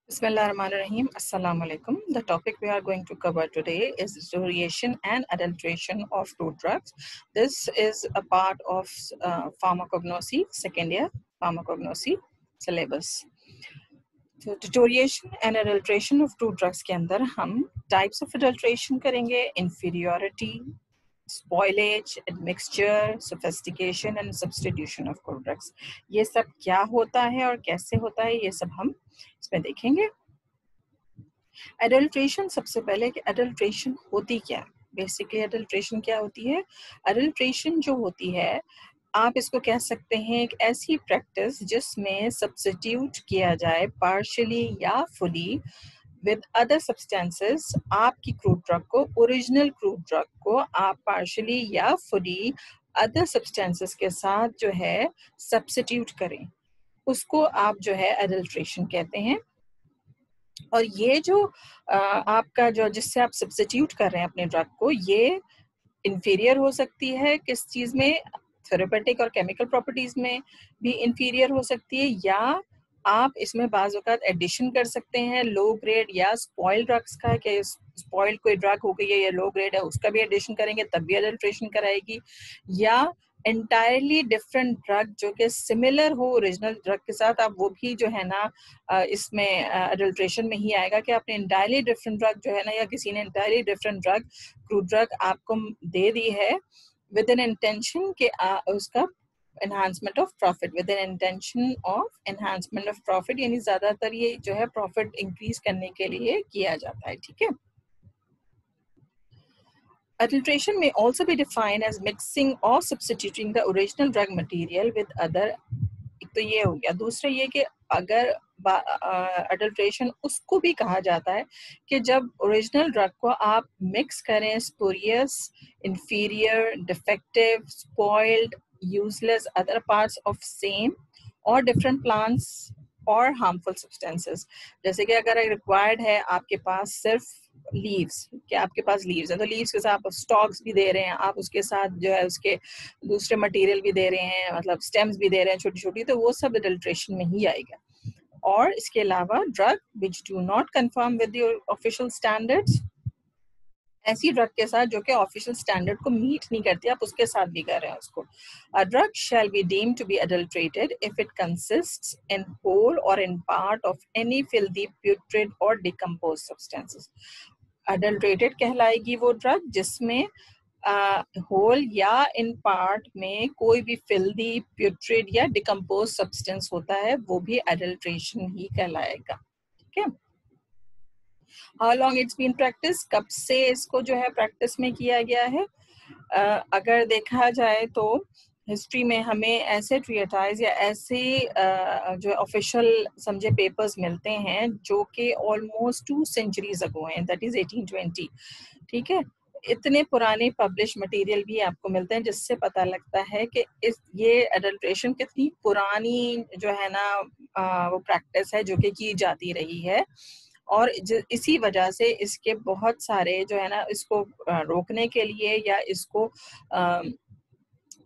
Bismillahirrahmanirrahim. Assalamu alaikum. The topic we are going to cover today is deterioration and adulteration of fruit drugs. This is a part of pharmacognosy, second year pharmacognosy syllabus. तो deterioration and adulteration of fruit drugs के अंदर हम types of adulteration करेंगे, inferiority, spoilage, admixture, sophistication and substitution of fruit drugs. ये सब क्या होता है और कैसे होता है, ये सब हम इसमें देखेंगे. एडल्ट्रेशन, सबसे पहले कि एडल्ट्रेशन होती क्या है. बेसिकली एडल्ट्रेशन क्या होती है? एडल्ट्रेशन जो होती है, आप इसको कह सकते हैं एक ऐसी प्रैक्टिस जिसमें सब्स्टिट्यूट किया जाए पार्शियली या फुली विद अदर सब्सटेंसेस. आपकी क्रूड ड्रग को, ओरिजिनल क्रूड ड्रग को आप पार्शियली या फुली अदर सब्सटेंसेस के साथ जो है सब्स्टिट्यूट करें, उसको आप जो है एडल्ट्रेशन कहते हैं. और ये जो आपका जो जिससे आप सब्स्टिट्यूट कर रहे हैं अपने ड्रग को, ये इंफीरियर हो सकती है किस चीज में, थेरेपेटिक और केमिकल प्रॉपर्टीज में भी इंफीरियर हो सकती है, या आप इसमें बाज़ औक़ात एडिशन कर सकते हैं लो ग्रेड या स्पॉइल्ड ड्रग्स का, कि स्पॉइल्ड कोई ड्रग हो गई है या लो ग्रेड है उसका भी एडिशन करेंगे तब भी एडल्ट्रेशन कराएगी, या एंटायरली डिफरेंट ड्रग जो कि सिमिलर हो ओरिजिनल ड्रग के साथ, आप वो भी जो है ना इसमें एडल्ट्रेशन में ही आएगा कि आपने एंटायरली डिफरेंट ड्रग जो है ना, या किसी ने entirely different drug crude drug आपको दे दी है विद एन इंटेंशन के उसका enhancement of profit, with an intention of enhancement of profit, यानी ज्यादातर ये जो है प्रॉफिट इंक्रीज करने के लिए किया जाता है. ठीक है. Adulteration may also be defined as mixing or substituting the original drug material with other. एक तो ये हो गया. दूसरा ये कि अगर अडल्ट्रेशन उसको भी कहा जाता है कि जब ओरिजिनल ड्रग को आप मिक्स करें spurious, inferior, defective, spoiled, useless other parts of same और डिफरेंट प्लांट्स और हार्मफुल सब्सटेंसेस. जैसे कि अगर रिक्वायर्ड है आपके पास सिर्फ लीव्स, कि आपके पास लीव्स है तो लीव्स के साथ आप स्टॉक्स भी दे रहे हैं, आप उसके साथ जो है उसके दूसरे मटेरियल भी दे रहे हैं, मतलब स्टेम्स भी दे रहे हैं छोटी छोटी, तो वो सब एडल्ट्रेशन में ही आएगा. और इसके अलावा drug which do not confirm with the official standards, ऐसी ड्रग के साथ जो कि ऑफिशियल स्टैंडर्ड को मीट नहीं करती, आप उसके साथ भी कर रहे हैं उसको. A drug shall be deemed to be adulterated if it consists in whole or in part of any filthy, putrid or decomposed substances. Adulterated कहलाएगी वो ड्रग जिसमें होल या इन पार्ट में कोई भी फिल्दी, प्यूट्रिड या डिकम्पोज सब्सटेंस होता है, वो भी एडल्ट्रेशन ही कहलाएगा. ठीक है. How long it's been practice, कब से इसको जो है प्रैक्टिस में किया गया है? अगर देखा जाए तो हिस्ट्री में हमें ऐसे ट्रियटाइज या ऐसे जो ऑफिशियल समझे पेपर्स मिलते हैं जो कि ऑलमोस्ट 2 centuries अगो हैं, दैट इज 1820. ठीक है. इतने पुराने पब्लिश मटेरियल भी आपको मिलते हैं जिससे पता लगता है कि ये एडल्ट्रेशन कितनी पुरानी जो है ना वो प्रैक्टिस है जो कि की जाती रही है. और इसी वजह से इसके बहुत सारे जो है ना इसको रोकने के लिए या इसको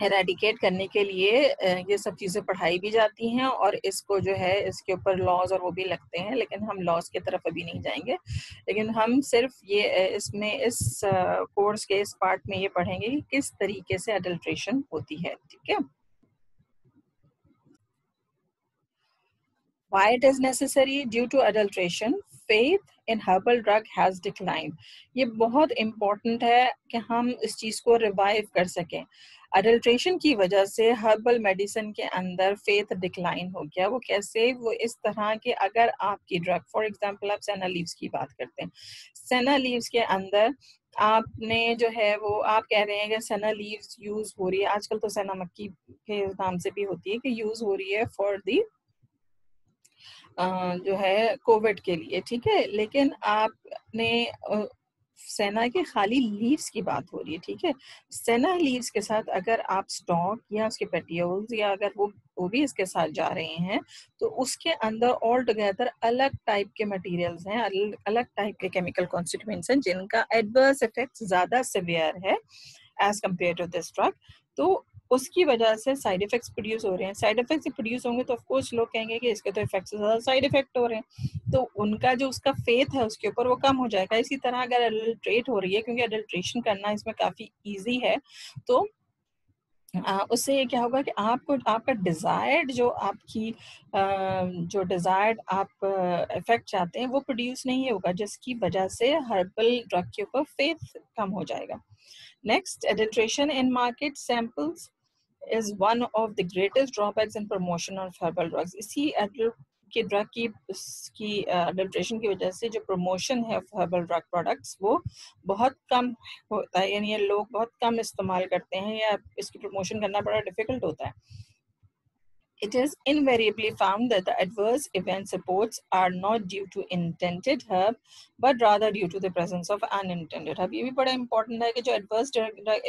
एरेडिकेट करने के लिए ये सब चीज़ें पढ़ाई भी जाती हैं और इसको जो है इसके ऊपर लॉज और वो भी लगते हैं, लेकिन हम लॉज की तरफ अभी नहीं जाएंगे. लेकिन हम सिर्फ ये इसमें इस कोर्स के इस पार्ट में ये पढ़ेंगे कि किस तरीके से एडल्ट्रेशन होती है. ठीक है. Why it is necessary? Due to adulteration, faith in herbal drug has declined. ये बहुत important है कि हम इस चीज़ को रिवाइव कर सकें. अडल्ट्रेशन की वजह से हर्बल मेडिसिन के अंदर फेथ डिक्लाइन हो गया. वो कैसे? वो इस तरह के, अगर आपकी ड्रग, फॉर एग्जांपल आप सेना लीव्स की बात करते हैं, सेना लीव्स के अंदर आपने जो है वो आप कह रहे हैं कि सेना लीव्स यूज हो रही है, आजकल तो सेना मक्की के नाम से भी होती है, कि यूज हो रही है फॉर दी जो है कोविड के लिए. ठीक है. लेकिन आपने सेना के खाली लीव्स की बात हो रही है. ठीक है. सेना लीव्स के साथ अगर आप स्टॉक या उसके पेटियोल्स या अगर वो भी इसके साथ जा रहे हैं तो उसके अंदर ऑल टुगेदर अलग टाइप के मटेरियल्स हैं, अलग टाइप के केमिकल कॉन्स्टिट्यूएंट्स हैं जिनका एडवर्स इफेक्ट ज्यादा सिवियर है as compare to this drug. तो उसकी वजह से साइड इफेक्ट्स प्रोड्यूस हो रहे हैं. साइड इफेक्ट्स प्रोड्यूस होंगे तो ऑफ कोर्स लोग कहेंगे कि इसके तो इफेक्ट्स से ज्यादा साइड इफेक्ट हो रहे हैं. तो उनका जो उसका फेथ है उसके ऊपर वो कम हो जाएगा। इसी तरह अगर अडल्ट्रेट हो रही है, क्योंकि अडल्ट्रेशन करना इसमें काफ़ी ईजी है, तो उससे ये क्या होगा कि आपको आपका डिज़ायर्ड जो आपकी जो डिज़ायर्ड आप इफ़ेक्ट चाहते हैं वो प्रोड्यूस नहीं होगा, जिसकी वजह से हर्बल ड्रग के ऊपर फेथ कम हो जाएगा। Next, adulteration in market samples is one of the greatest drawbacks in promotion of herbal drugs. इसी की ड्रग की अडल्ट्रेशन की वजह से जो प्रमोशन है हर्बल ड्रग प्रोडक्ट्स वो बहुत कम होता है, यानी ये लोग बहुत कम इस्तेमाल करते हैं या इसकी प्रमोशन करना बड़ा डिफिकल्ट होता है। It is invariably found that the adverse event reports are not due to intended herb, but rather due to the presence of unintended herb. ये भी बड़ा important है कि जो adverse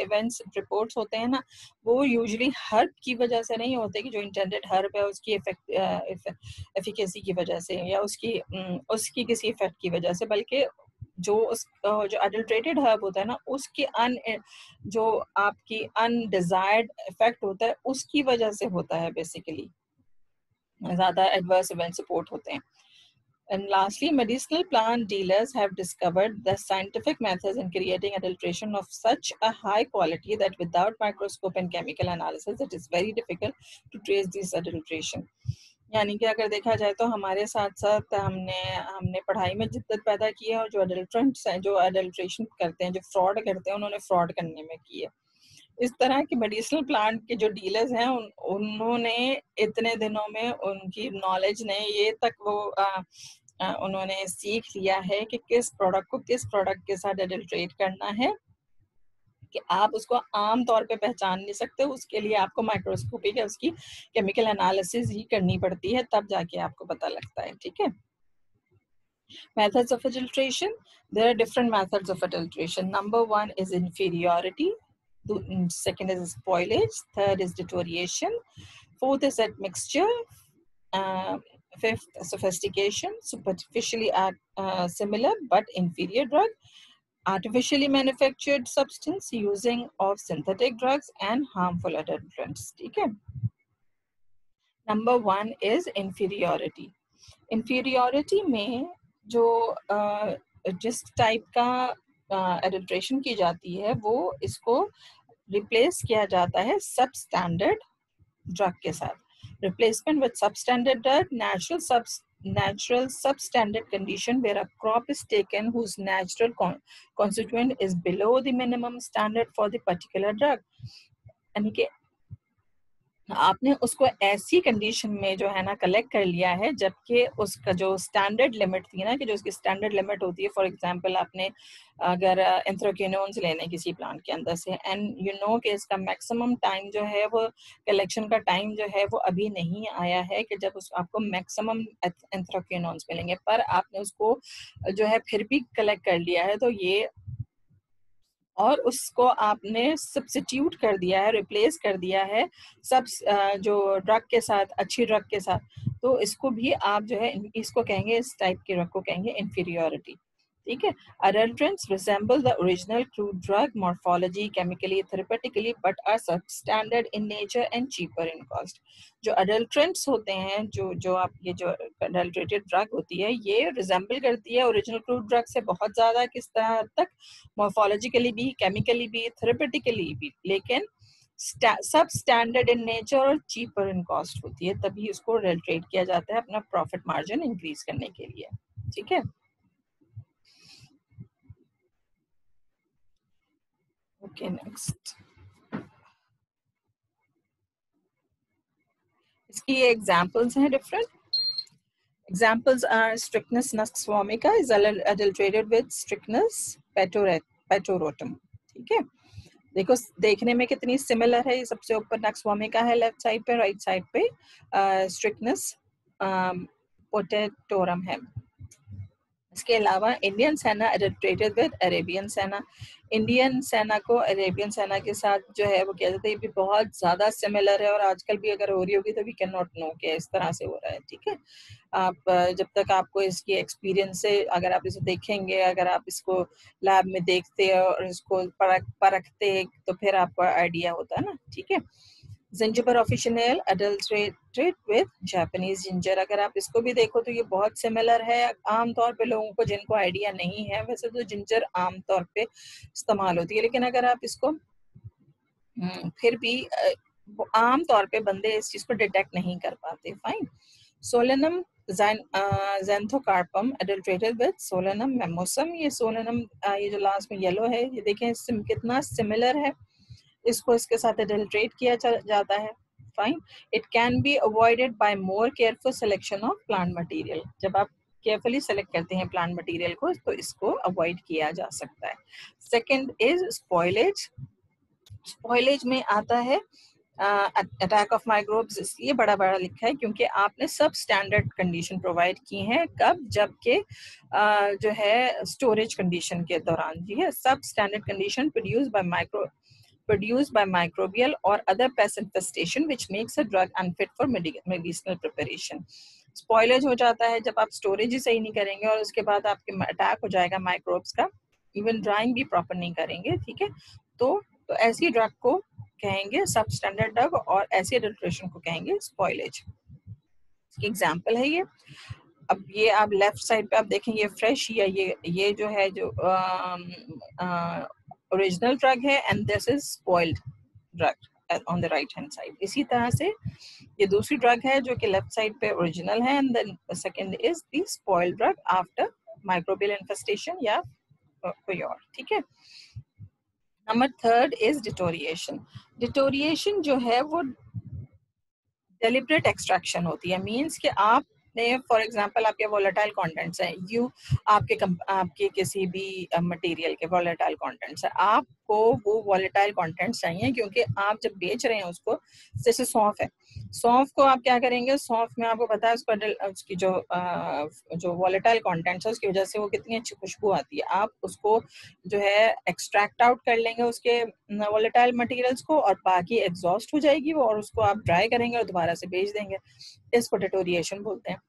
events reports होते हैं ना, वो usually herb की वजह से नहीं होते कि जो intended herb है उसकी efficacy की वजह से या उसकी किसी effect की वजह से, बल्कि जो अडल्ट्रेटेड हर्ब होता है ना उसकी जो आपकी अनडिजायर्ड इफेक्ट होता है उसकी वजह से होता है, बेसिकली ज्यादा एडवर्स इवेंट सपोर्ट होते हैं। And lastly, medicinal plant dealers have discovered the scientific methods in creating adulteration of such a high quality that without microscope and chemical analysis, it is very difficult to trace this adulteration. यानी कि अगर देखा जाए तो हमारे साथ साथ हमने पढ़ाई में जिद्दत पैदा की है, और जो अडल्ट्रेंट्स हैं, जो अडल्ट्रेशन करते हैं, जो फ्रॉड करते हैं, उन्होंने फ्रॉड करने में की है। इस तरह के मेडिसिनल प्लांट के जो डीलर्स हैं उन्होंने इतने दिनों में उनकी नॉलेज ने ये तक वो उन्होंने सीख लिया है कि किस प्रोडक्ट के साथ एडल्ट्रेट करना है कि आप उसको आम तौर पे पहचान नहीं सकते, उसके लिए आपको माइक्रोस्कोपिक या उसकी केमिकल एनालिसिस ही करनी पड़ती है, तब जाके आपको पता लगता है। ठीक है। Methods of adulteration. There are different methods of adulteration. Number one is inferiority. Second is spoilage. Third is deterioration. Fourth is admixture. Fifth, sophistication. Superficially similar but inferior drug. Artificially manufactured substance, using of synthetic drugs and harmful adulterants. Okay. Number one is inferiority. Inferiority में जो जिस type का adulteration की जाती है वो इसको replace किया जाता है सब स्टैंडर्ड ड्रग के साथ. Replacement with substandard drug, natural substandard condition where a crop is taken whose natural constituent is below the minimum standard for the particular drug. यानी कि आपने उसको ऐसी कंडीशन में जो है ना कलेक्ट कर लिया है जबकि उसका जो स्टैंडर्ड लिमिट थी ना, कि जो उसकी स्टैंडर्ड लिमिट होती है, फॉर एग्जांपल आपने अगर एंथ्राक्विनोन्स लेने किसी प्लांट के अंदर से, एंड यू नो कि इसका मैक्सिमम टाइम जो है वो कलेक्शन का टाइम जो है वो अभी नहीं आया है कि जब आपको मैक्सिमम एंथ्राक्विनोन्स मिलेंगे, पर आपने उसको जो है फिर भी कलेक्ट कर लिया है, तो ये और उसको आपने सब्स्टिट्यूट कर दिया है, रिप्लेस कर दिया है सब जो ड्रग के साथ, अच्छी ड्रग के साथ, तो इसको भी आप जो है इसको कहेंगे, इस टाइप के ड्रग को कहेंगे इंफीरियोरिटी. ठीक है. Adulterants resemble the original crude drug morphology, chemically, therapeutically, but are substandard in nature and cheaper in cost. जो adulterants होते हैं, जो आप ये जो adulterated drug होती है, ये resemble करती है original crude drug से बहुत ज़्यादा, किस तरह तक, morphologically भी, chemically भी, therapeutically भी, लेकिन सब स्टैंडर्ड इन नेचर और चीपर इन कॉस्ट होती है, तभी उसको एडल्ट्रेट किया जाता है अपना प्रॉफिट मार्जिन इंक्रीज करने के लिए. ठीक है. Okay, next. इसकी ये examples हैं different. Examples are Strychnus nuxvomica is adulterated with Strychnus petorotum. ठीक है. देखो देखने में कितनी सिमिलर है. ये सबसे ऊपर नक्सवोमिका है लेफ्ट साइड पे, राइट साइड पे स्ट्रिक्नस पोटेटोरम है. इसके अलावा इंडियन सेना एडल्ट्रेटेड विद अरेबियन सेना. इंडियन सेना को अरेबियन सेना के साथ जो है वो कहते हैं भी बहुत ज़्यादा सिमिलर है, और आजकल भी अगर हो रही होगी तो वी कैन नॉट नो कि इस तरह से हो रहा है. ठीक है. आप जब तक आपको इसकी एक्सपीरियंस से, अगर आप इसे देखेंगे, अगर आप इसको लैब में देखते हैं और इसको परखते तो फिर आपको आइडिया होता है ना. ठीक है. Ginger official adulterated with Japanese ginger, अगर आप इसको भी देखो तो ये बहुत सिमिलर है। आमतौर पे लोगों को जिनको आइडिया नहीं है, वैसे तो जिंजर आमतौर पे इस्तेमाल होती है, लेकिन अगर आप इसको फिर भी आम तौर पे बंदे इस चीज को डिटेक्ट नहीं कर पाते। Fine. Solanum xanthocarpum adulterated with solanum memosum, ये सोलेनम ये जो लास्ट में येलो है, ये देखें कितना सिमिलर है, इसको इसके साथ एडल्ट्रेट किया जाता है। Fine. It can be avoided by more careful selection of plant material, जब आप केयरफुली सेलेक्ट करते हैं प्लांट मटेरियल को तो इसको अवॉइड किया जा सकता है। Second is spoilage. स्पॉइलेज में आता है अटैक ऑफ माइक्रोब्स, इसलिए बड़ा बड़ा लिखा है क्योंकि आपने सब स्टैंडर्ड कंडीशन प्रोवाइड की हैं, कब, जबकि जो है स्टोरेज कंडीशन के दौरान, जी है, सब standard condition produced by microbial or other pest infestation which makes a drug unfit for medicinal preparation. Spoilage हो जाता है जब आप स्टोरेज ही सही नहीं करेंगे और उसके बाद आपके अटैक हो जाएगा माइक्रोब्स का, इवन ड्राइंग भी प्रॉपर नहीं करेंगे, ठीक है। तो ऐसी ड्रग को कहेंगे सब स्टैंडर्ड ड्रग और ऐसी एडल्ट्रेशन को कहेंगे स्पॉइलेज। एग्जाम्पल है ये। अब ये आप लेफ्ट साइड पे आप देखें, ये फ्रेश या ये जो है जो ओरिजिनल ड्रग है and this is spoiled drug on the right hand side. इसी तरह से ये दूसरी ड्रग है जो कि लेफ्ट साइड पे ओरिजिनल है and then second is the spoiled drug after microbial infestation या कोई और, ठीक है। Number third is deterioration. Deterioration जो है वो डेलिब्रेट एक्सट्रैक्शन होती है, मीन्स कि आपने फॉर एग्जांपल आपके वोलेटाइल कंटेंट्स हैं, आपके किसी भी मटेरियल के वोलेटाइल कंटेंट्स हैं, आपको वो वोलेटाइल कंटेंट्स चाहिए क्योंकि आप जब बेच रहे हैं उसको, जैसे सौंफ है, सौंफ को आप क्या करेंगे, सौंफ में आपको पता है उसकी जो वोलेटाइल कंटेंट्स है उसकी वजह से वो कितनी अच्छी खुशबू आती है, आप उसको जो है एक्सट्रैक्ट आउट कर लेंगे उसके वोलेटाइल मटेरियल्स को और बाकी एग्जॉस्ट हो जाएगी वो, और उसको आप ड्राई करेंगे और दोबारा से बेच देंगे, इसको डिटोरिएशन बोलते हैं।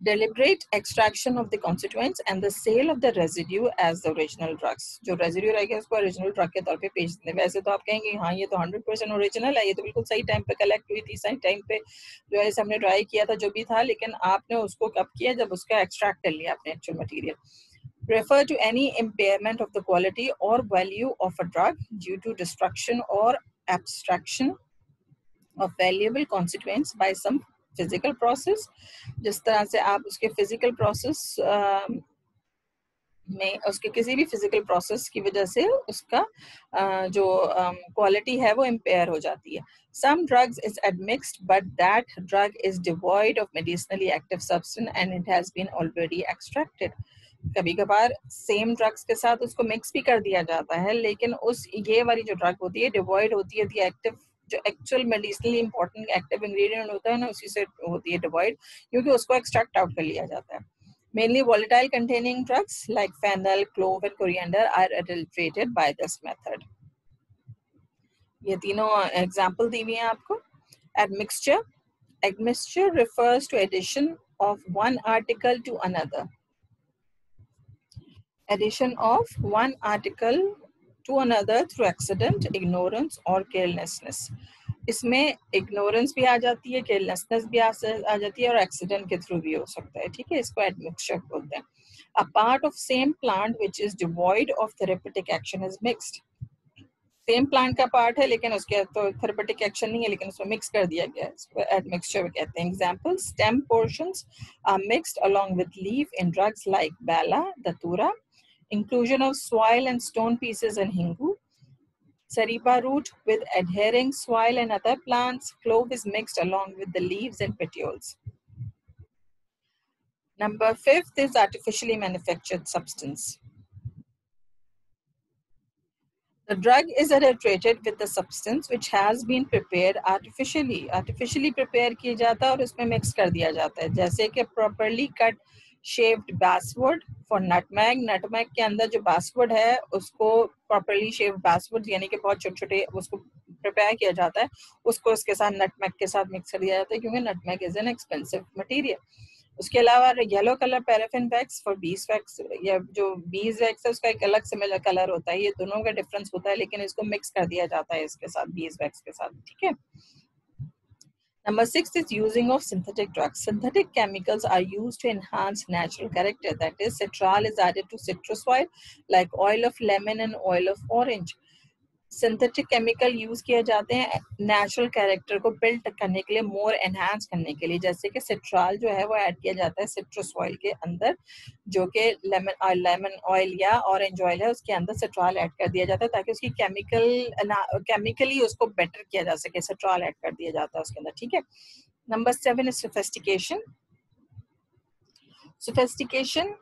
Deliberate extraction of the constituents and the sale of the residue as the original drugs, जो रेजिड्यू रहेगा उसको ओरिजिनल ड्रग के तौर पे बेच देंगे। वैसे तो आप कहेंगे हाँ ये तो 100% ओरिजिनल है, ये तो बिल्कुल सही टाइम पे कलेक्ट हुई थी, सही टाइम पे जो है हमने ड्राई किया था जो भी था, लेकिन आपने उसको कब किया, जब उसका एक्सट्रैक्ट कर लिया आपने actual material. Refer to any impairment of the quality or value of a drug due to destruction or abstraction of valuable constituents by some physical process, जिस तरह से आप उसके फिजिकल प्रोसेस में उसके किसी भी फिजिकल प्रोसेस की वजह से उसका जो क्वालिटी है वो इम्पेयर हो जाती है। Some drugs is admixed but that drug is devoid of medicinally active substance and it has been already extracted. कभी कभार सेम ड्रग्स के साथ उसको मिक्स भी कर दिया जाता है, लेकिन उस ये वाली जो ड्रग होती है डिवॉइड होती है दी एक्टिव, जो actual medicinally important active ingredient होता है ना उसी से होती है डिवॉइड, क्योंकि उसको एक्सट्रैक्ट आउट कर लिया जाता है। Mainly volatile containing drugs like fennel, clove and coriander are adulterated by this method. ये तीनों एग्जाम्पल दी हुई हैं आपको। Admixture. Admixture refers to addition of one article to another. Addition of one article to another through accident, ignorance or carelessness. इसमें ignorance भी आ जाती है, carelessness भी आ जाती है और एक्सीडेंट के थ्रू भी हो सकता है, ठीक है। इसको एडमिक्सचर बोलते हैं। A part of same plant which is devoid of therapeutic action is mixed. Same plant का पार्ट है लेकिन उसके तो थेरेपेटिक एक्शन नहीं है, लेकिन उसको मिक्स कर दिया गया है, इसको एडमिक्सचर कहते हैं। Example, stem portions are mixed along with leaf in drugs like बैला, दतूरा, inclusion of soil and stone pieces in hingu, Sariba root with adhering soil and other plants. Clove is mixed along with the leaves and petioles. Number 5 is artificially manufactured substance. The drug is adulterated with the substance which has been prepared artificially. Artificially prepare किया जाता है और उसमें mix कर दिया जाता है, जैसे कि properly cut shaved basswood for nutmeg. Nutmeg के अंदर जो basswood है उसको properly shaved basswood यानी कि बहुत छोटे छोटे उसको प्रिपेयर किया जाता है, उसको इसके साथ nutmeg के साथ मिक्स कर दिया जाता है क्योंकि nutmeg is an expensive material. उसके अलावा yellow colour paraffin wax for bees wax, या जो बीज वैक्स है उसका एक अलग सिमिलर कलर होता है, ये दोनों का डिफरेंस होता है, लेकिन इसको मिक्स कर दिया जाता है इसके साथ, बीज वैक्स के साथ, ठीक है। Number 6 is using of synthetic drugs. Synthetic chemicals are used to enhance natural character. That is, citral is added to citrus oil, like oil of lemon and oil of orange. Synthetic chemical use किए जाते हैं natural character को build करने के लिए, मोर enhance करने के लिए, जैसे कि सिट्राल जो है वो ऐड किया जाता है सिट्रस ऑयल के अंदर, जो कि लेमन ऑयल या ऑरेंज ऑयल है उसके अंदर सिट्राल ऐड कर दिया जाता है ताकि उसकी केमिकली उसको बेटर किया जा सके, सिट्राल ऐड कर दिया जाता है उसके अंदर, ठीक है। Number 7 is sophistication. सोफिस्टिकेशन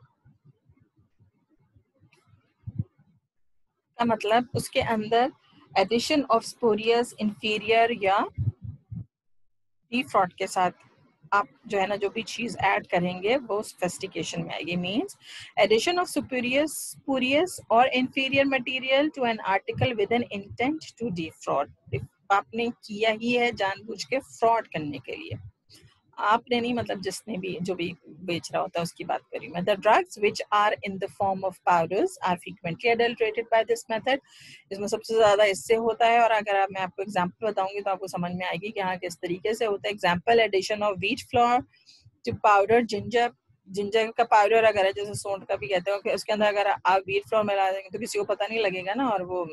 का मतलब उसके अंदर एडिशन ऑफ स्पोरियस इंफीरियर या फ्रॉड के साथ आप जो है ना जो भी चीज ऐड करेंगे वो सोफिस्टिकेशन में आएगी। मींस एडिशन ऑफ स्पूरियस और inferior material to an article with an intent to defraud. आपने किया ही है जानबूझ के फ्रॉड करने के लिए, आपने नहीं मतलब जिसने भी जो भी बेच रहा होता है उसकी बात करी मैं। The drugs which are in the form of powders are frequently adulterated by this method. इसमें सबसे ज्यादा इससे होता है, और अगर मैं आपको एग्जांपल बताऊंगी तो आपको समझ में आएगी कि हाँ किस तरीके से होता है। Example, addition of wheat flour to powder ginger. Ginger का पाउडर अगर है, जैसे सोंठ का भी कहते हो, उसके अंदर अगर आप व्हीट फ्लोर मिला देंगे तो किसी को पता नहीं लगेगा ना, और वो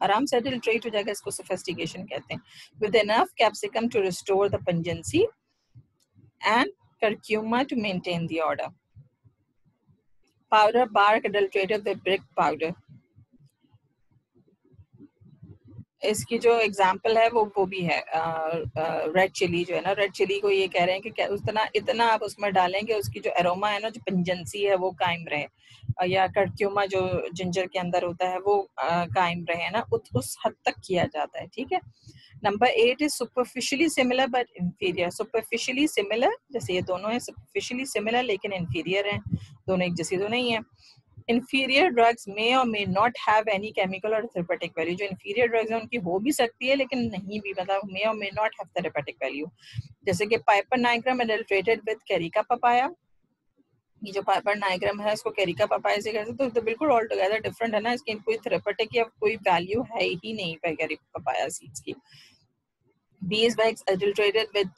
आराम से अडल्ट्रेट हो जाएगा। इसको सोफिस्टिकेशन कहते हैं। With enough capsicum to restore the pungency and curcuma to maintain the order. Powder bark adulterated with brick powder. इसकी जो एग्जाम्पल है वो भी है रेड चिली जो है ना, रेड चिली को ये कह रहे हैं कि उतना इतना आप उसमें डालेंगे उसकी जो एरोमा है ना, जो पंजेंसी है वो कायम रहे, या कर्क्यूमा जो जिंजर के अंदर होता है वो कायम रहे ना, उस हद तक किया जाता है, ठीक है। Number 8 is superficially similar but inferior. Superficially similar जैसे ये दोनों है, सुपरफिशियली सिमिलर लेकिन इंफीरियर हैं, दोनों एक जैसी तो नहीं है। inferior drugs may or may not have any chemical or therapeutic value। जो inferior drugs हैं उनकी हो भी सकती है लेकिन नहीं भी, मतलब may or may not have therapeutic value। जैसे कि piper nigrum adulterated with carica papaya. ये जो पाइपर नाइग्राम है इसको कैरिका पपाया से कहते हैं, तो बिल्कुल ऑल टुगेदर डिफरेंट है ना, इसकी कोई थेरेपेटिक या कोई वैल्यू है ही नहीं कैरिका पपाया सीड्स की। Bees wax adulterated with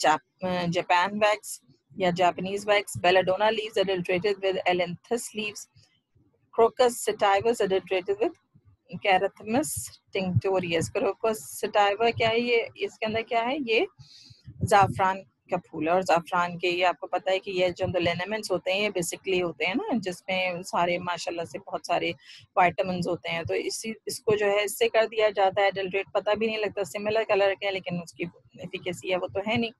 Japan wax या Japanese wax। Belladonna leaves adulterated with Ailanthus leaves। Crocus sativa adulterated with Cerathemus tinctorius। Crocus sativa क्या है, ये इसके अंदर क्या है, ये जाफरान का फूल है, और जाफरान के ये आपको पता है कि ये जो लिनेमेंट्स होते हैं ये बेसिकली होते हैं ना जिसमें सारे माशाल्लाह से बहुत सारे विटामिन्स होते हैं, तो इसको जो है इससे कर दिया जाता है एडल्ट्रेट। पता भी नहीं लगता, सिमिलर कलर के हैं लेकिन उसकी एफिकेसी है वो तो है नहीं,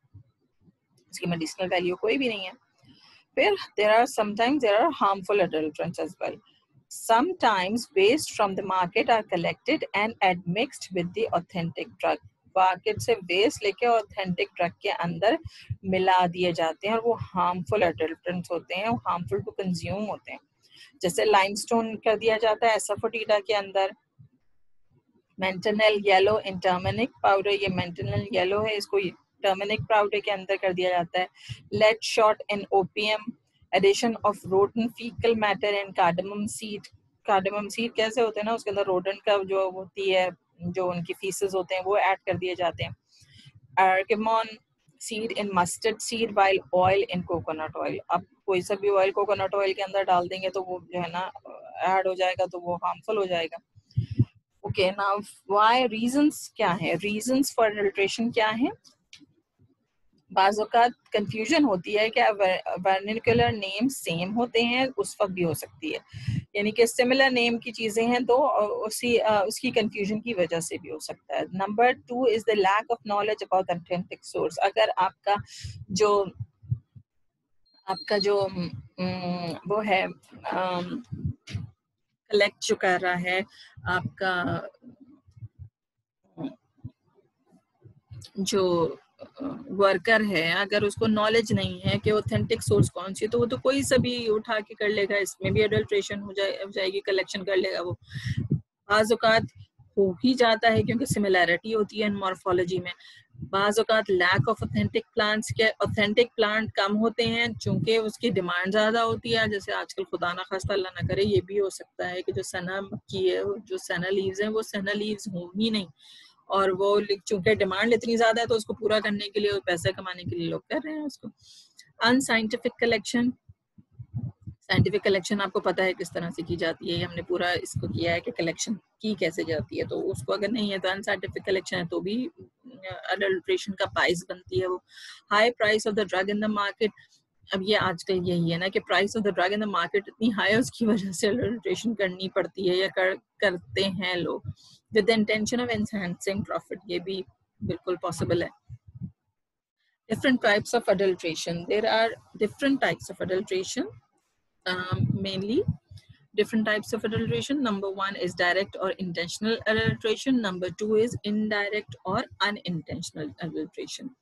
उसकी मेडिसिनल वैल्यू कोई भी नहीं है। फिर there are harmful adulterants as well। Sometimes waste from the market are collected and admixed with the authentic drug। Market से वेस्ट लेके ऑथेंटिक ड्रग के अंदर मिला दिए जाते हैं और वो हार्मफुल एडल्ट्रेंट्स होते हैं, वो हार्मफुल टू कंज्यूम होते हैं। जैसे लाइमस्टोन कर दिया जाता है एसाफोटिडा के अंदर। मेंटेनल येलो इन टर्मरिक पाउडर, ये मेंटेनल येलो है, इसको टर्मरिक पाउडर के अंदर कर दिया जाता है। Lead shot in opium. Addition of rodent faecal matter and cardamom seed. Cardamom seed कैसे होते हैं ना, उसके अंदर रोडन का जो होती है, जो उनकी फीसेस होते हैं वो ऐड कर दिए जाते हैं। Argemone seed in mustard seed while oil in coconut oil. अब कोई सा भी ऑयल कोकोनट ऑयल के अंदर डाल देंगे तो वो जो है ना ऐड हो जाएगा, तो वो हार्मफुल हो जाएगा। ओके, नाउ व्हाई, रीजंस क्या है, रीजंस फॉर अडल्ट्रेशन क्या है। बाज़ औक़ात कंफ्यूजन होती है कि वर्निकुलर नेम सेम होते हैं, उस वक्त भी हो सकती है, यानी कि सिमिलर नेम की चीजें हैं तो उसकी कंफ्यूजन की वजह से भी हो सकता है। Number 2 is the lack of knowledge about authentic source. अगर आपका जो वो है कलेक्ट जो कर रहा है आपका जो वर्कर है, अगर उसको नॉलेज नहीं है कि ऑथेंटिक सोर्स कौन सी है, तो वो तो कोई सा भी उठा के कर लेगा, इसमें भी एडल्ट्रेशन हो जाएगी, कलेक्शन कर लेगा। वो बाज़ औक़ात हो ही जाता है क्योंकि सिमिलैरिटी होती है इन मॉर्फोलॉजी में। बाज़ औक़ात लैक ऑफ ऑथेंटिक प्लांट्स के ऑथेंटिक प्लांट कम होते हैं चूँकि उसकी डिमांड ज़्यादा होती है। जैसे आजकल खुदा ना खास्ता अल्लाह ना करे ये भी हो सकता है कि जो सना की है, जो सना लीव्स हैं वो सना लीव्स हों ही नहीं, और वो चूँकि डिमांड इतनी ज़्यादा है तो उसको पूरा करने के लिए और पैसे कमाने के लिए लोग कर रहे हैं उसको। अनसाइंटिफिक कलेक्शन, साइंटिफिक कलेक्शन आपको पता है किस तरह से की जाती है, हमने पूरा इसको किया है कि कलेक्शन की कैसे जाती है, तो उसको अगर नहीं है तो अनसाइंटिफिक कलेक्शन है तो भी अडल्ट्रेशन का बाइस बनती है वो। High price of the drug in the market, अब ये आजकल यही है ना कि price of the drug in the market इतनी हाई है उसकी वजह से अडल्ट्रेशन करनी पड़ती है या करते हैं लोग with the intention of enhancing profit, ये भी बिल्कुल पॉसिबल है। Different types of adulteration, there are different types of adulteration, mainly different types of adulteration. Number one is direct or intentional adulteration. Number two is indirect or unintentional adulteration.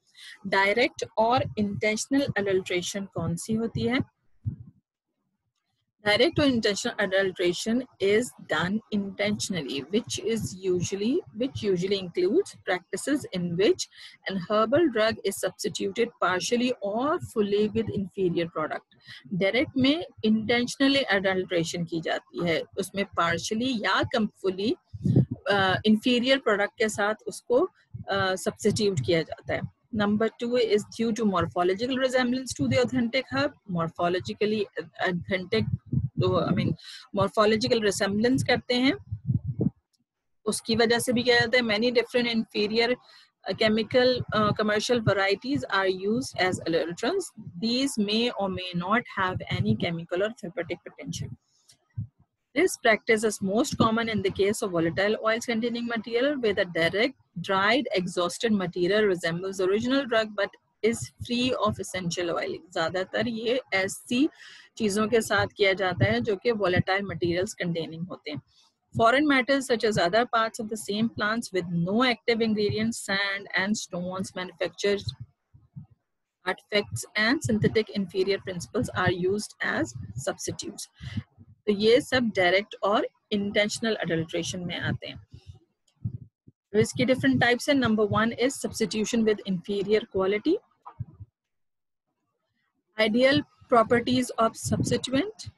Direct or intentional adulteration कौन सी होती है? Direct or intentional adulteration is done intentionally, which usually includes practices in which an herbal drug is substituted partially or fully with inferior product. Direct में intentionally adulteration की जाती है, उसमें partially या fully inferior product के साथ उसको substitute किया जाता है. Number two is due to morphological resemblance to the authentic herb. Morphologically authentic, morphological resemblance करते हैं, उसकी वजह से भी क्या जाता है. Many different inferior chemical commercial varieties are used as adulterants. These may or may not have any chemical or therapeutic potential. This practice is most common in the case of volatile oils containing material where the direct, dried, exhausted material resembles the original drug but is free of essential oil. ज़्यादातर ये ऐसी चीज़ों के साथ किया जाता है जो कि volatile materials containing होते हैं. Foreign metals such as other parts of the same plants with no active ingredients, sand and stones, manufactured artifacts and synthetic inferior principles are used as substitutes. तो ये सब डायरेक्ट और intentional adulteration में आते हैं. तो इसकी डिफरेंट टाइप्स है. Number one is substitution with inferior quality. Ideal properties of substituent,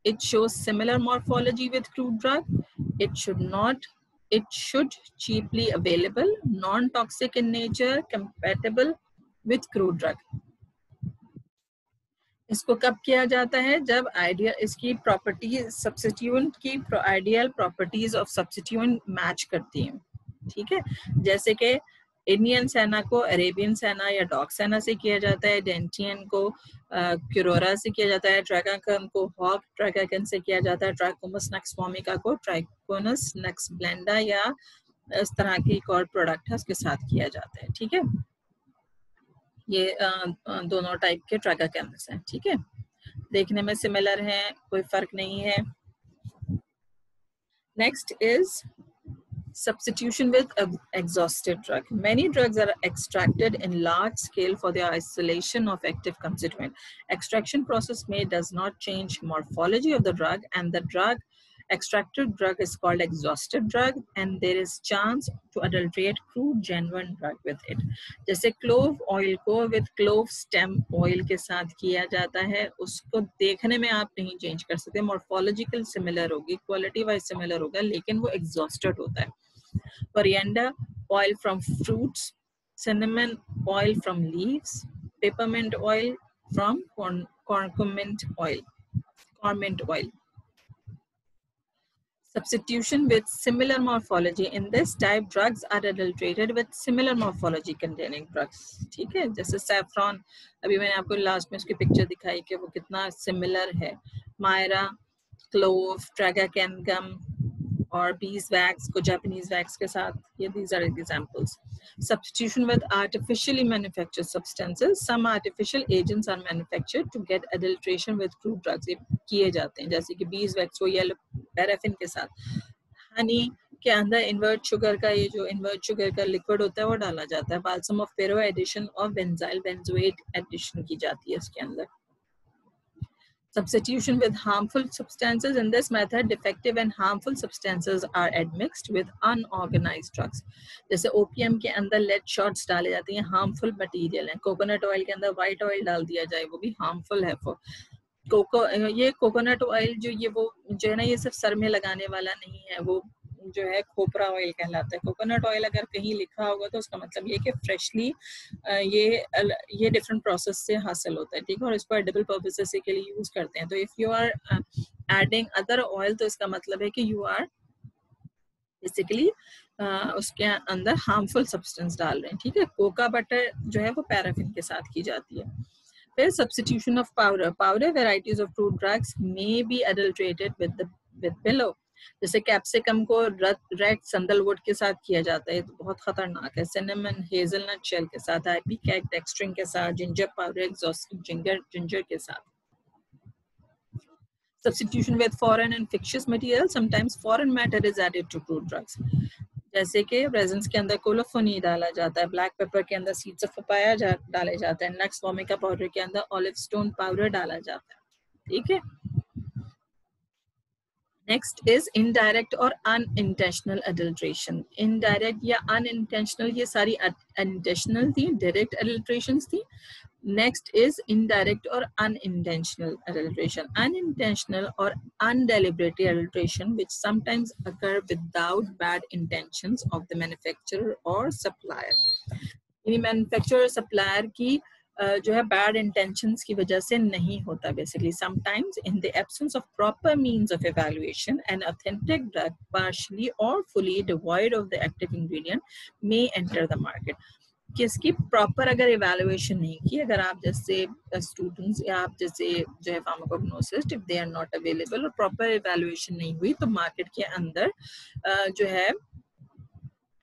it shows similar morphology with crude drug. It should cheaply available, non-toxic in nature, compatible with crude drug. इसको कब किया जाता है? जब ideal इसकी property substituent की ideal properties of substituent match करती हैं. ठीक है, जैसे कि इंडियन सेना को अरेबियन सेना या डॉग सेना से किया जाता है, डेंटियन को क्यूरोरा से किया जाता है, ट्रैकाकन को हॉक ट्रैकाकन से किया जाता है, ट्राइकोमस नक्स फॉर्मिका को ट्राइकोनस नक्स ब्लेंडा या इस तरह की एक और प्रोडक्ट है उसके साथ किया जाता है. ठीक है, ये दोनों टाइप के ट्रैकाकन्स हैं. ठीक है, देखने में सिमिलर हैं, कोई फर्क नहीं है. Next is substitution with exhausted drug. Many drugs are extracted in large scale for the isolation of active constituent. Extraction process does not change morphology of the drug, and the extracted drug is called exhausted drug, and there is chance to adulterate crude genuine drug with it. जैसे clove oil को with clove stem oil के साथ किया जाता है, उसको देखने में आप नहीं चेंज कर सकते, morphological similar होगी, quality wise similar होगा, लेकिन वो exhausted होता है. Coriander oil from fruits, cinnamon oil from leaves, peppermint oil from cormint oil. Substitution with similar morphology. In this type, drugs are adulterated with similar morphology containing drugs. ठीक है, जैसे saffron, अभी मैंने आपको लास्ट में उसकी पिक्चर दिखाई कि वो कितना सिमिलर है. मायरा, क्लोव, ट्रैकाकैनगम और beeswax को जापानीज वैक्स के साथ, ये these are examples. Substitution with artificially manufactured substances. Some artificial agents are manufactured to get adulteration with crude drugs. ये किए जाते हैं, जैसे कि beeswax को येलो पैराफिन के साथ, हनी के अंदर इन्वर्ट शुगर का, ये जो इन्वर्ट शुगर का लिक्विड होता है वो डाला जाता है. balsam of Peru एडिशन और बेंजाइल बेंजोएट एडिशन की जाती है इसके अंदर. Substitution with harmful substances. In this method, defective and harmful substances are admixed with unorganized drugs. जैसे ओपीएम के अंदर लेड शॉट्स डाले जाते हैं, हार्मफुल मटेरियल है. कोकोनट ऑयल के अंदर व्हाइट ऑयल डाल दिया जाए, वो भी हार्मफुल है. फॉर ये कोकोनट ऑयल जो ये वो जो है ना, ये सिर्फ सर में लगाने वाला नहीं है, वो जो है खोपरा ऑयल कहलाता है. कोकोनट ऑयल अगर कहीं लिखा होगा तो उसका मतलब ये कि फ्रेशली ये डिफरेंट प्रोसेस से हासिल होता है, ठीक है, और इसको एडिबल पर्पसेस के लिए यूज करते हैं. तो if you are adding other oil तो इसका मतलब है कि यू आर बेसिकली उसके अंदर हार्मफुल सब्सटेंस डाल रहे हैं, ठीक है. कोका बटर जो है वो पैराफिन के साथ की जाती है. फिर substitution of powder. Powder varieties of fruit drugs may be adulterated with below. जैसे कैप्सिकम को रेड सैंडलवुड के साथ किया जाता है, तो बहुत खतरनाक है. सिनेमन हेजलनट शेल के साथ, आइपीकेक डेक्स्ट्रिन के साथ, जिंजर पाउडर एग्जॉस्टिव जिंजर के साथ. Substitution with foreign and fictitious material. Sometimes foreign matter is added to fruit drugs. जैसे कि रेजिन्स के अंदर कोलोफोनी डाला जाता है, ब्लैक पेपर के अंदर सीड्स ऑफ पपाया डाले जाते हैं, नट्स वोमिका पाउडर के अंदर ऑलिव स्टोन पाउडर डाला जाता है, ठीक है. नेक्स्ट इज इनडायरेक्ट और अनइंटेंशनल अडल्ट्रेशन. इनडायरेक्ट या अनइंटेंशनल, ये सारी इंटेंशनल थी, डायरेक्ट अडल्ट्रेशंस थी. Next is indirect or unintentional adulteration. Unintentional or undeliberate adulteration, which sometimes occur without bad intentions of the manufacturer or supplier. यानी manufacturer or supplier की जो है bad intentions की वजह से नहीं होता. Basically, sometimes in the absence of proper means of evaluation, an authentic drug, partially or fully devoid of the active ingredient, may enter the market. कि इसकी प्रॉपर अगर इवैल्यूएशन नहीं की, अगर आप जैसे स्टूडेंट्स या आप जैसे जो है pharmacognosist, if they are not available और प्रॉपर इवैल्यूएशन नहीं हुई, तो मार्केट के अंदर जो है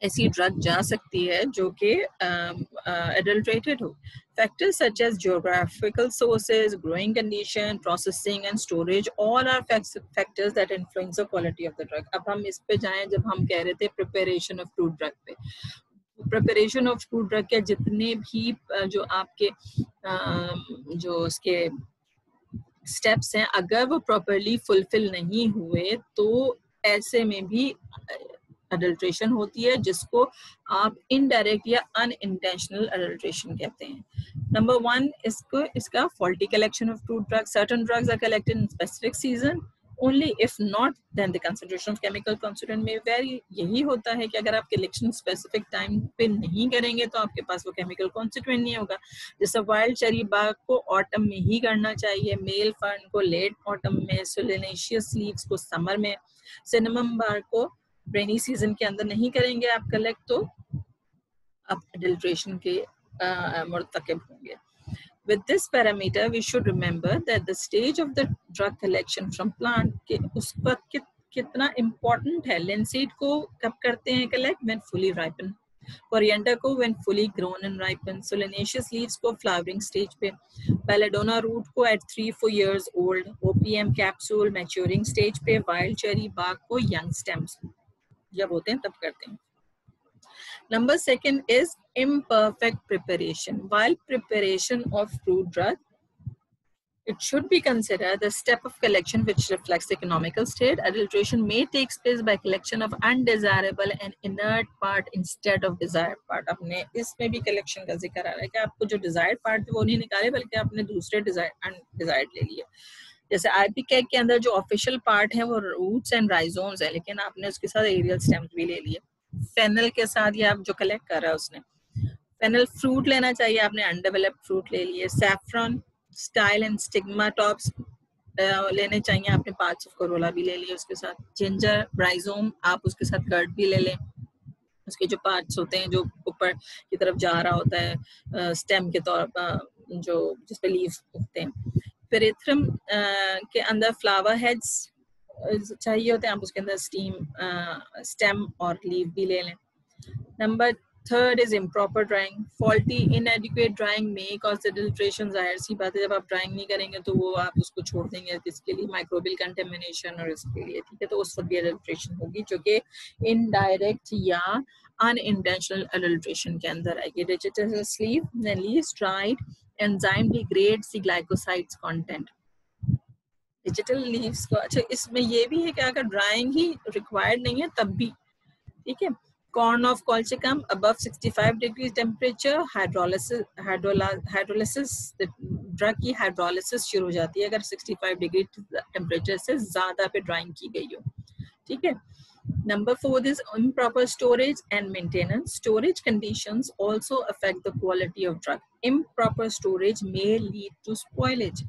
ऐसी ड्रग जा सकती है जो कि एडल्ट्रेटेड हो. Factors such as geographical sources, growing condition, processing and storage, all are factors that influence the quality of the drug. अब हम इस पे जाएं, जब हम कह रहे थे प्रिपरेशन ऑफ फ्रूट ड्रग पे, प्रिपरेशन ऑफ फ्रूट ड्रग के जितने भी जो आपके जो उसके स्टेप्स हैं, अगर वो प्रॉपरली फुलफिल नहीं हुए तो ऐसे में भी अडल्ट्रेशन होती है, जिसको आप इनडायरेक्ट या अनइंटेंशनल अडल्ट्रेशन कहते हैं. नंबर 1 इसका faulty collection of fruit drugs. Certain drugs are collected in specific season. Only if not, then the concentration of chemical constituent may vary. यही होता है कि अगर आप कलेक्शन स्पेसिफिक टाइम पे नहीं करेंगे तो आपके पास वो केमिकल कॉन्स्टिट्यूएंट नहीं होगा. जैसे वाइल्ड चेरी बाग को ऑटम में ही करना चाहिए, मेल फर्न को लेट ऑटम में, सोलेनेशियस लीव्स को समर में, सिनेमम बार को रेनी सीजन के अंदर नहीं करेंगे आप कलेक्ट, तो आप एडल्ट्रेशन के मुर्तकिब होंगे. With this parameter, we should remember that the stage of the drug collection from plant के उसका कितना important है. Linseed को कब करते हैं collect? When fully ripened. Coriander को when fully grown and ripened. Solanaceous leaves को flowering stage पे. Belladonna root को at 3-4 years old. OPM capsule maturing stage पे. Wild cherry bark को young stems जब होते हैं तब करते हैं. Number 2 is imperfect preparation. While preparation of fruit drug, it should be considered the step of collection which reflects the economical state. Adulteration may take place by collection of undesirable and inert part instead of desired part. आपने इसमें भी collection का जिक्र आ रहा है कि आपको जो desired part थे वो नहीं निकाले, बल्कि आपने दूसरे undesired ले लिए. जैसे आईपीकेक के अंदर जो ऑफिशियल पार्ट है वो रूट्स एंड राइजोम्स है, लेकिन आपने उसके साथ एरियल स्टेम्स भी ले लिए. फेनल के साथ ये आप जो कलेक्ट कर रहा है उसने फेनल फ्रूट लेना चाहिए, आपने अनडेवलप्ड फ्रूट ले लिए. Saffron, style and stigma tops लेने चाहिए, आपने पार्ट्स ऑफ कोरोला भी ले लिए उसके साथ. जिंजर राइजोम आप उसके साथ कर्ड भी ले लें, उसके जो पार्ट्स होते हैं जो ऊपर की तरफ जा रहा होता है स्टेम के तौर पर, जो जिस पे लीव्स उगते हैं. पेरिथ्रम के अंदर फ्लावर हेड्स चाहिए होते हैं, आप उसके अंदर स्टेम और लीव भी ले लें. Number 3 is improper drying. Faulty inadequate drying may cause adulteration. जाहिर सी बात है, जब आप ड्राइंग नहीं करेंगे तो वो आप उसको छोड़ देंगे किसके लिए, माइक्रोबियल कंटेमिनेशन और इसके लिए, ठीक है. तो उस वक्त भी एडल्ट्रेशन होगी जो कि इनडायरेक्ट या unintentional adulteration के अंदर आएगी. Digital sleeve, when least dried, enzyme degrades the glycosides content. Digital leaves को, अच्छा इसमें ये भी है कि अगर ड्राइंग ही रिक्वायर्ड नहीं है तब भी, ठीक है। Corn of colchicum above 65 degree temperature, hydrolysis drug की हाइड्रोलिसिस शुरू हो जाती है अगर 65 डिग्री टेम्परेचर से ज्यादा पे ड्राइंग की गई हो, ठीक है। Number 4 is improper storage and maintenance. Storage conditions also affect the quality of drug. Improper storage may lead to spoilage.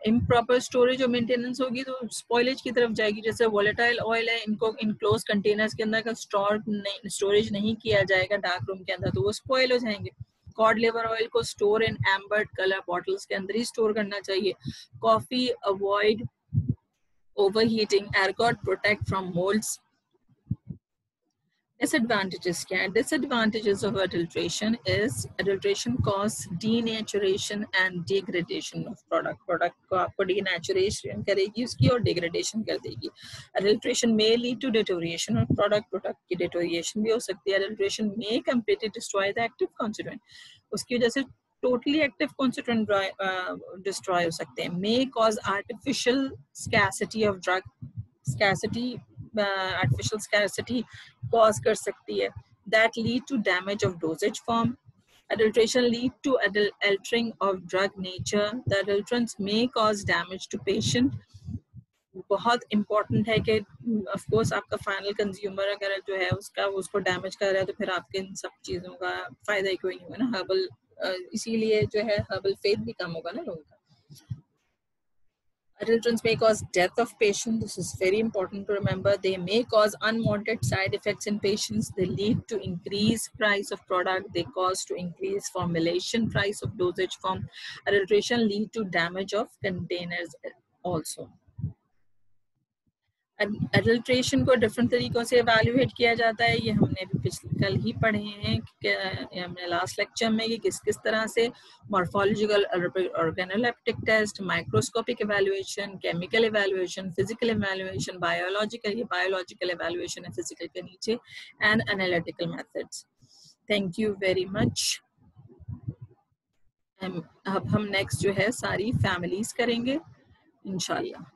Improper storage और मेंटेनेंस होगी तो स्पॉइलेज की तरफ जाएगी। जैसे वोलेटाइल ऑयल है, इनको इनक्लोज कंटेनर्स के अंदर का स्टोरेज नहीं किया जाएगा डार्क रूम के अंदर तो वो स्पॉइल हो जाएंगे। कॉड लिवर ऑयल को स्टोर इन एम्बर्ड कलर बॉटल्स के अंदर ही स्टोर करना चाहिए। Coffee avoid overheating, ergot protect from moulds. Disadvantages क्या है? Disadvantages of adulteration is adulteration causes denaturation and degradation of product. Product को आपको denaturation करेगी उसकी और degradation कर देगी। Adulteration may lead to deterioration of product. Product की deterioration भी हो सकती है। Adulteration may completely destroy the active constituent. उसकी वजह से totally active constituent destroy हो सकते हैं। May cause artificial scarcity of drug. Scarcity artificial scarcity cause कर सकती है। That lead to damage of dosage form. Adulteration lead to altering of drug nature. The adulterants may cause damage to patient. बहुत important है कि of course आपका final consumer अगर जो है उसका उसको damage कर रहा है तो फिर आपके इन सब चीज़ों का फायदा ही कोई नहीं होगा ना। herbal इसीलिए जो है herbal faith भी कम होगा ना लोगों का। Adulterants may cause death of patient. This is very important to remember. They may cause unwanted side effects in patients. They lead to increased price of product. They cause to increase formulation price of dosage form. Adulteration lead to damage of containers also. Adulteration को different तरीकों से evaluate किया जाता है, ये हमने भी कल ही पढ़े हैं कि हमने लास्ट लेक्चर में कि किस किस तरह से morphological organoleptic test, microscopic evaluation, chemical evaluation, physical evaluation, biological evaluation है फिजिकल के नीचे, and analytical methods. Thank you very much. अब हम नेक्स्ट जो है सारी फैमिलीज करेंगे इंशाल्लाह।